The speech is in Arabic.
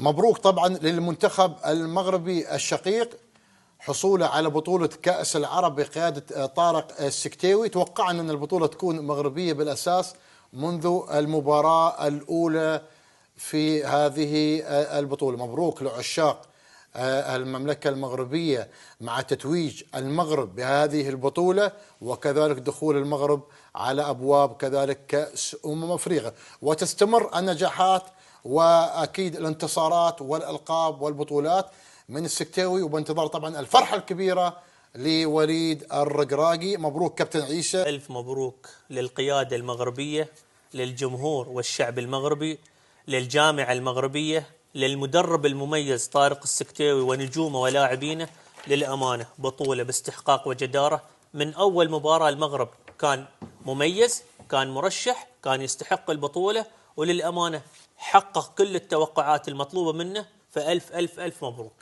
مبروك طبعا للمنتخب المغربي الشقيق حصوله على بطولة كأس العرب بقيادة طارق السكتيوي. توقعنا أن البطولة تكون مغربية بالأساس منذ المباراة الأولى في هذه البطولة. مبروك لعشاق المملكة المغربية مع تتويج المغرب بهذه البطولة، وكذلك دخول المغرب على أبواب كذلك كأس أفريقيا، وتستمر النجاحات وأكيد الانتصارات والألقاب والبطولات من السكتاوي، وبانتظار طبعا الفرحة الكبيرة لوليد الرقراقي. مبروك كابتن عيسى. ألف مبروك للقيادة المغربية، للجمهور والشعب المغربي، للجامعة المغربية، للمدرب المميز طارق السكتاوي ونجومه ولاعبينه. للأمانة بطولة باستحقاق وجدارة. من أول مباراة المغرب كان مميز، كان مرشح، كان يستحق البطولة، وللأمانة حقق كل التوقعات المطلوبة منه. فألف ألف ألف مبروك.